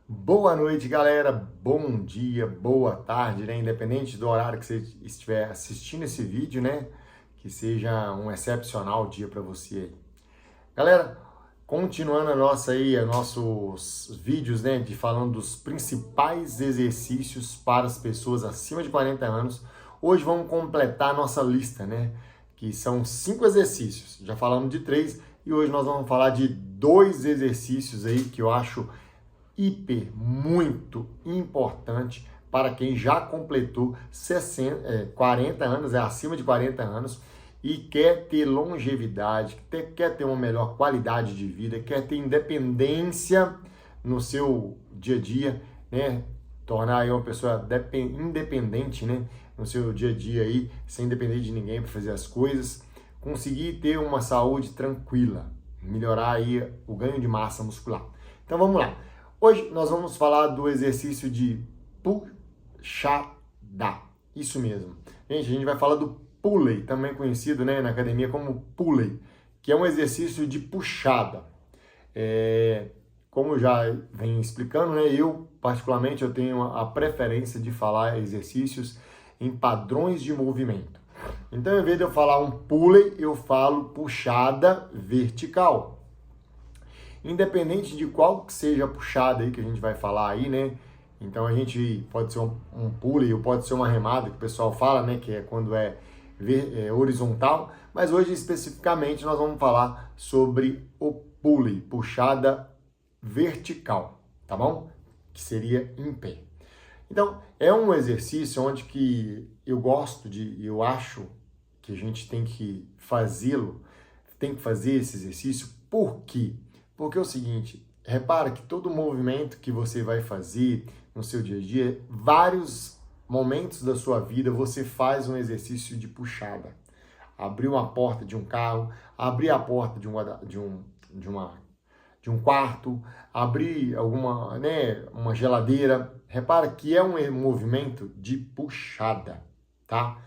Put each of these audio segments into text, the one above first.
Boa noite, galera. Bom dia, boa tarde, né? Independente do horário que você estiver assistindo esse vídeo, né? Que seja um excepcional dia para você aí. Galera, continuando nossos vídeos, né? De falando dos principais exercícios para as pessoas acima de 40 anos. Hoje vamos completar a nossa lista, né? Que são 5 exercícios. Já falamos de 3 e hoje nós vamos falar de 2 exercícios aí que eu acho muito importante para quem já completou 40 anos, acima de 40 anos e quer ter longevidade, quer ter uma melhor qualidade de vida, quer ter independência no seu dia a dia, né? Tornar aí uma pessoa independente, né? No seu dia a dia aí, sem depender de ninguém para fazer as coisas, conseguir ter uma saúde tranquila, melhorar aí o ganho de massa muscular. Então vamos lá. Hoje nós vamos falar do exercício de puxada. Isso mesmo. Gente, a gente vai falar do pulley, também conhecido, né, na academia como pulley, que é um exercício de puxada. Como eu já venho explicando, né, eu particularmente eu tenho a preferência de falar exercícios em padrões de movimento. Então, em vez de eu falar um pulley, eu falo puxada vertical. Independente de qual que seja a puxada aí que a gente vai falar aí, né? Então a gente pode ser um pulley ou pode ser uma remada, que o pessoal fala, né? Que é quando é horizontal. Mas hoje especificamente nós vamos falar sobre o pulley, puxada vertical, tá bom? Que seria em pé. Então, é um exercício onde que eu acho que a gente tem que fazê-lo, tem que fazer esse exercício, por quê? Porque é o seguinte, repara que todo movimento que você vai fazer no seu dia a dia, vários momentos da sua vida você faz um exercício de puxada. Abrir uma porta de um carro, abrir a porta de um quarto, abrir uma geladeira. Repara que é um movimento de puxada, tá?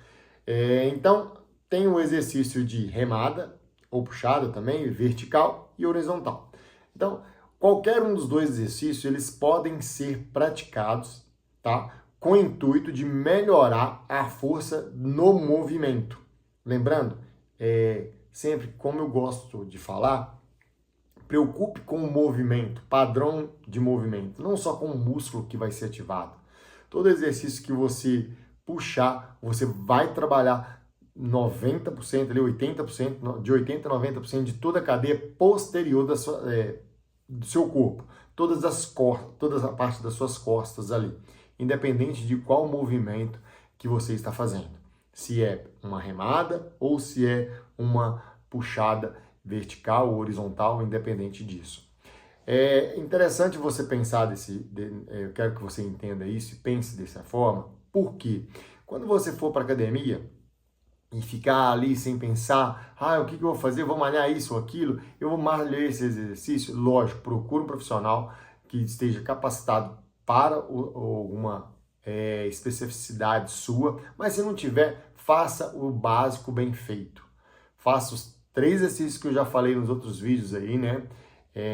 Então, tem o exercício de remada, ou puxada também, vertical e horizontal. Então, qualquer um dos dois exercícios, eles podem ser praticados, tá? Com o intuito de melhorar a força no movimento. Lembrando, sempre como eu gosto de falar, preocupe com o movimento, padrão de movimento, não só com o músculo que vai ser ativado. Todo exercício que você puxar, você vai trabalhar 90%, ali 80%, de 80% a 90% de toda a cadeia posterior do seu corpo. Todas a parte das suas costas ali, independente de qual movimento que você está fazendo. Se é uma remada ou se é uma puxada vertical ou horizontal, independente disso. É interessante você pensar eu quero que você entenda isso e pense dessa forma, porque quando você for para a academia e ficar ali sem pensar, o que eu vou fazer? Eu vou malhar isso ou aquilo? Eu vou malhar esse exercício? Lógico, procura um profissional que esteja capacitado para alguma especificidade sua, mas se não tiver, faça o básico bem feito. Faça os 3 exercícios que eu já falei nos outros vídeos aí, né?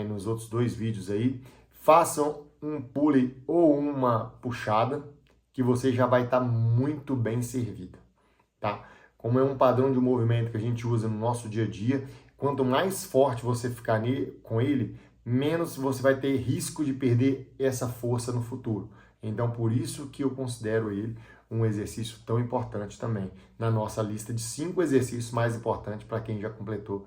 Nos outros 2 vídeos aí. Façam um pulley ou uma puxada, que você já vai estar muito bem servido, tá? Como é um padrão de movimento que a gente usa no nosso dia a dia, quanto mais forte você ficar com ele, menos você vai ter risco de perder essa força no futuro. Então, por isso que eu considero ele um exercício tão importante também, na nossa lista de 5 exercícios mais importantes para quem já completou,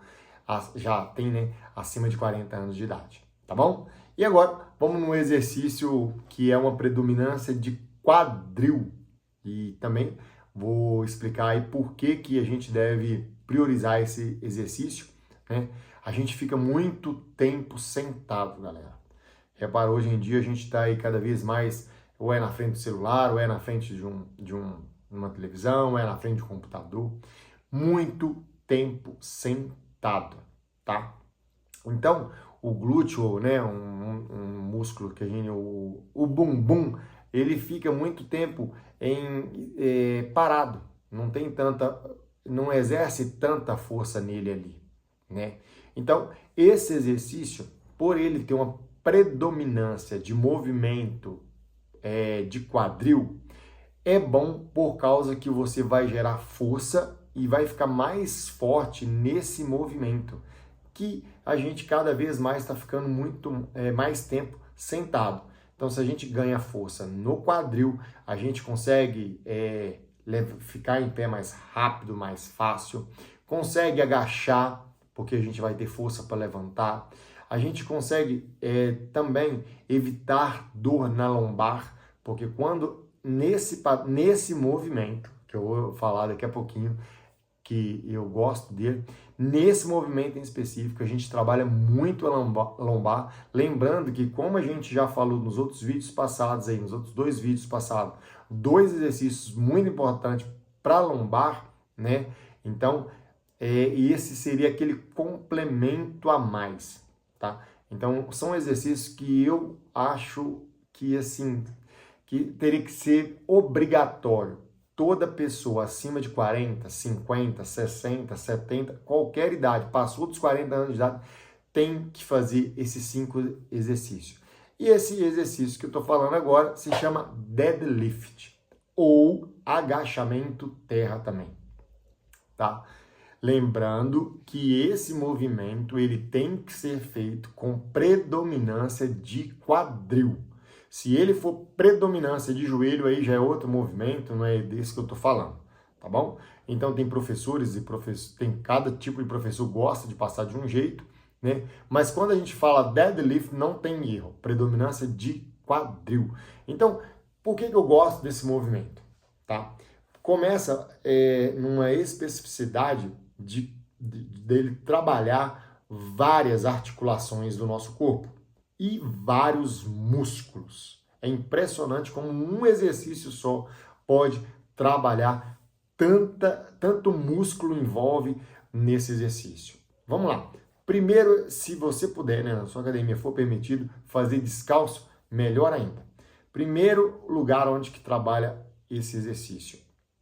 já tem, né, acima de 40 anos de idade, tá bom? E agora, vamos num exercício que é uma predominância de quadril, e também vou explicar aí por que a gente deve priorizar esse exercício, né? A gente fica muito tempo sentado, galera. Repara, hoje em dia a gente está aí cada vez mais, ou é na frente do celular, ou é na frente de uma televisão, ou é na frente de um computador. Muito tempo sentado, tá? Então, o glúteo, né, um músculo que a gente, o bumbum, ele fica muito tempo parado, não exerce tanta força nele ali, né? Então, esse exercício, por ele ter uma predominância de movimento de quadril, é bom por causa que você vai gerar força e vai ficar mais forte nesse movimento, que a gente cada vez mais está ficando mais tempo sentado. Então, se a gente ganha força no quadril, a gente consegue ficar em pé mais rápido, mais fácil, consegue agachar, porque a gente vai ter força para levantar. A gente consegue também evitar dor na lombar, porque quando nesse movimento, que eu vou falar daqui a pouquinho, que eu gosto dele, nesse movimento em específico, a gente trabalha muito a lombar, lembrando que, como a gente já falou nos outros vídeos passados, nos outros 2 vídeos passados, 2 exercícios muito importantes para a lombar, né? Então, esse seria aquele complemento a mais, tá? Então, são exercícios que eu acho que, assim, que teria que ser obrigatório. Toda pessoa acima de 40, 50, 60, 70, qualquer idade, passou dos 40 anos de idade, tem que fazer esses 5 exercícios. E esse exercício que eu estou falando agora se chama deadlift, ou agachamento terra também, tá? Lembrando que esse movimento ele tem que ser feito com predominância de quadril. Se ele for predominância de joelho, aí já é outro movimento, não é desse que eu estou falando, tá bom? Então tem professores e tem cada tipo de professor gosta de passar de um jeito, né? Mas quando a gente fala deadlift, não tem erro, predominância de quadril. Então, por que eu gosto desse movimento, tá? Começa numa especificidade dele trabalhar várias articulações do nosso corpo e vários músculos. É impressionante como um exercício só pode trabalhar tanto músculo envolve nesse exercício. Vamos lá. Primeiro, se você puder, né, na sua academia for permitido fazer descalço, melhor ainda. Primeiro lugar onde que trabalha esse exercício,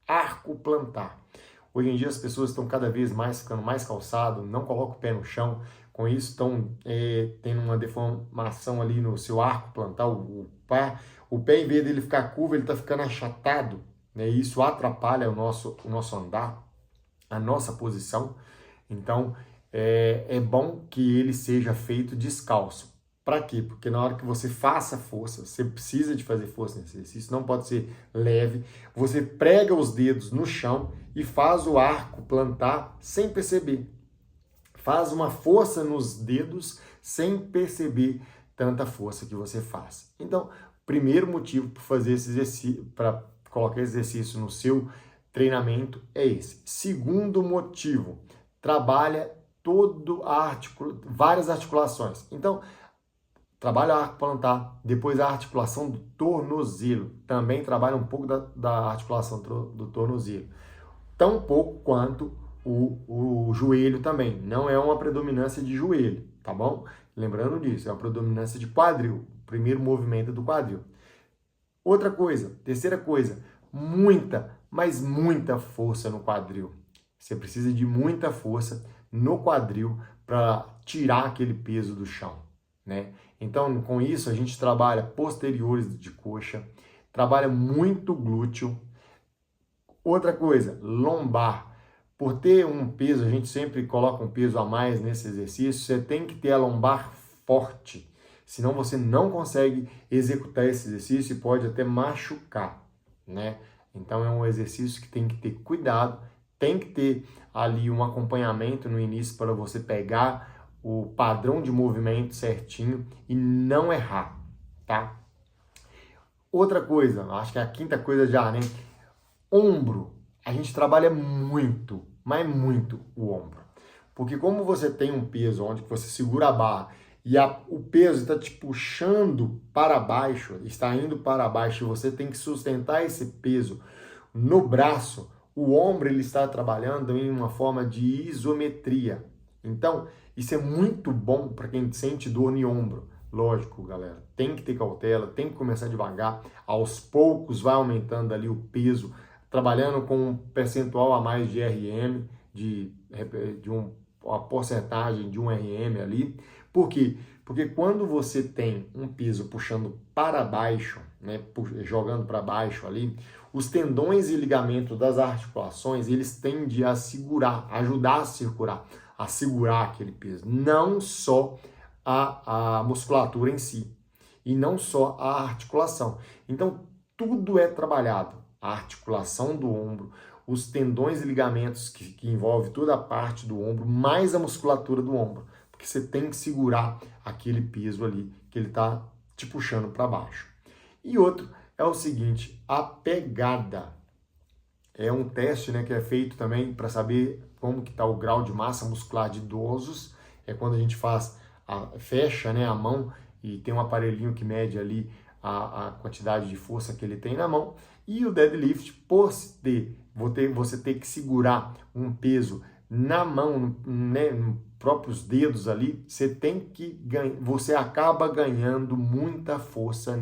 arco plantar. Hoje em dia as pessoas estão cada vez mais ficando mais calçado, não colocam o pé no chão, com isso estão tendo uma deformação ali no seu arco plantar, o pé em vez dele ficar curvo, ele está ficando achatado, né? Isso atrapalha o nosso andar, a nossa posição. Então é bom que ele seja feito descalço. Para quê? Porque na hora que você faça força, você precisa de fazer força nesse exercício, não pode ser leve. Você prega os dedos no chão e faz o arco plantar sem perceber. Faz uma força nos dedos sem perceber tanta força que você faz. Então, primeiro motivo para fazer esse exercício, para colocar exercício no seu treinamento é esse. Segundo motivo, trabalha várias articulações. Então, trabalha o arco plantar, depois a articulação do tornozelo. Também trabalha um pouco da articulação do tornozelo. Tão pouco quanto o joelho também. Não é uma predominância de joelho, tá bom? Lembrando disso, é uma predominância de quadril. Primeiro movimento do quadril. Outra coisa, terceira coisa, mas muita força no quadril. Você precisa de muita força no quadril para tirar aquele peso do chão, né? Então, com isso, a gente trabalha posteriores de coxa, trabalha muito glúteo. Outra coisa, lombar. Por ter um peso, a gente sempre coloca um peso a mais nesse exercício, você tem que ter a lombar forte. Senão você não consegue executar esse exercício e pode até machucar, né? Então é um exercício que tem que ter cuidado, tem que ter ali um acompanhamento no início para você pegar o padrão de movimento certinho e não errar, tá? Outra coisa, acho que é a quinta coisa já, né? Ombro. A gente trabalha muito, mas muito o ombro. Porque como você tem um peso onde você segura a barra e o peso está te puxando para baixo, está indo para baixo e você tem que sustentar esse peso no braço, o ombro ele está trabalhando em uma forma de isometria. Então, isso é muito bom para quem sente dor no ombro. Lógico, galera, tem que ter cautela, tem que começar devagar, aos poucos vai aumentando ali o peso, trabalhando com um percentual a mais de RM, uma porcentagem de um RM ali. Por quê? Porque quando você tem um peso puxando para baixo, né, jogando para baixo ali, os tendões e ligamentos das articulações, eles tendem a segurar, ajudar a segurar aquele peso. Não só a musculatura em si, e não só a articulação. Então, tudo é trabalhado. A articulação do ombro, os tendões e ligamentos que envolvem toda a parte do ombro, mais a musculatura do ombro. Porque você tem que segurar aquele peso ali que ele está te puxando para baixo. E outro é o seguinte, a pegada. É um teste, né, que é feito também para saber como que está o grau de massa muscular de idosos. É quando a gente fecha, né, a mão e tem um aparelhinho que mede ali a quantidade de força que ele tem na mão. E o deadlift, por você ter que segurar um peso na mão, né, nos próprios dedos ali, você acaba ganhando muita força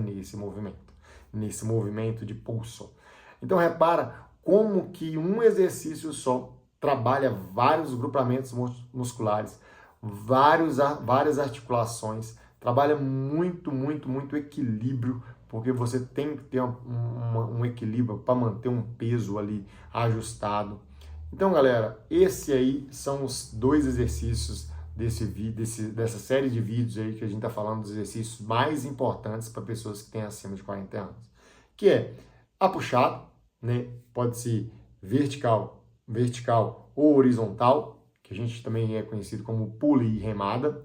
nesse movimento de pulso. Então repara como que um exercício só trabalha vários grupamentos musculares, várias articulações, trabalha muito equilíbrio, porque você tem que ter um equilíbrio para manter um peso ali ajustado. Então, galera, esse aí são os 2 exercícios dessa série de vídeos aí que a gente está falando dos exercícios mais importantes para pessoas que têm acima de 40 anos. Que é a puxada, né? Pode ser vertical ou horizontal, que a gente também é conhecido como pulley e remada,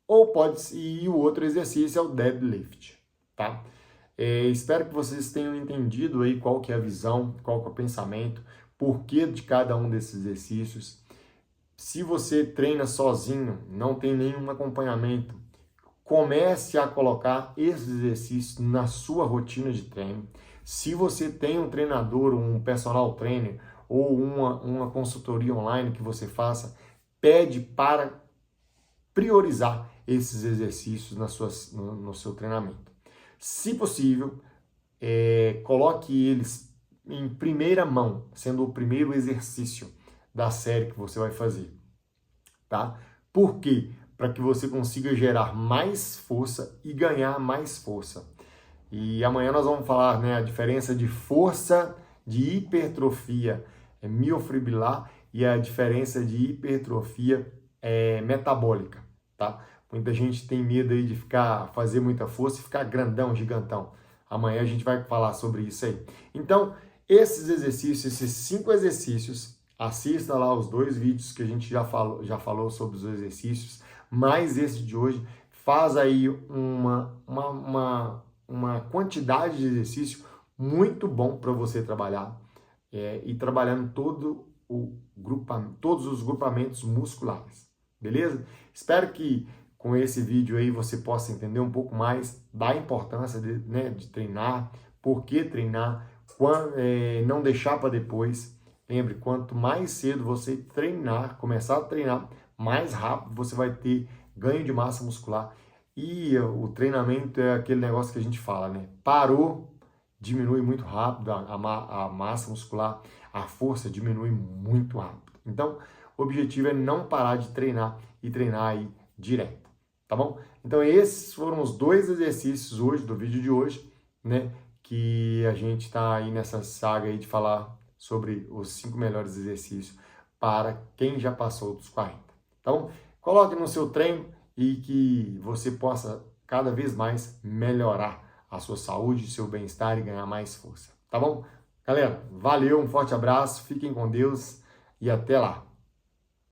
ou pode ser, e o outro exercício é o deadlift, tá? Espero que vocês tenham entendido aí qual que é a visão, qual que é o pensamento, porquê de cada um desses exercícios. Se você treina sozinho, não tem nenhum acompanhamento, comece a colocar esses exercícios na sua rotina de treino. Se você tem um treinador, um personal trainer ou uma consultoria online que você faça, pede para priorizar esses exercícios no seu treinamento. Se possível, coloque eles em primeira mão, sendo o primeiro exercício da série que você vai fazer, tá? Por quê? Para que você consiga gerar mais força e ganhar mais força. E amanhã nós vamos falar, né, a diferença de força de hipertrofia miofibrilar e a diferença de hipertrofia metabólica, tá? Muita gente tem medo aí de fazer muita força e ficar grandão, gigantão. Amanhã a gente vai falar sobre isso aí. Então, esses 5 exercícios, assista lá os 2 vídeos que a gente já falou sobre os exercícios, mais esse de hoje, faz aí uma quantidade de exercício muito bom para você trabalhar e trabalhando todos os grupamentos musculares, beleza? Espero que com esse vídeo aí você possa entender um pouco mais da importância de treinar, por que treinar, não deixar para depois. Lembre, quanto mais cedo você começar a treinar, mais rápido você vai ter ganho de massa muscular. E o treinamento é aquele negócio que a gente fala, né? Parou, diminui muito rápido a massa muscular, a força diminui muito rápido. Então, o objetivo é não parar de treinar e treinar aí direto, tá bom? Então, esses foram os 2 exercícios hoje, do vídeo de hoje, né? Que a gente está aí nessa saga aí de falar sobre os 5 melhores exercícios para quem já passou dos 40. Então, coloque no seu treino e que você possa cada vez mais melhorar a sua saúde, seu bem-estar e ganhar mais força, tá bom? Galera, valeu, um forte abraço, fiquem com Deus e até lá!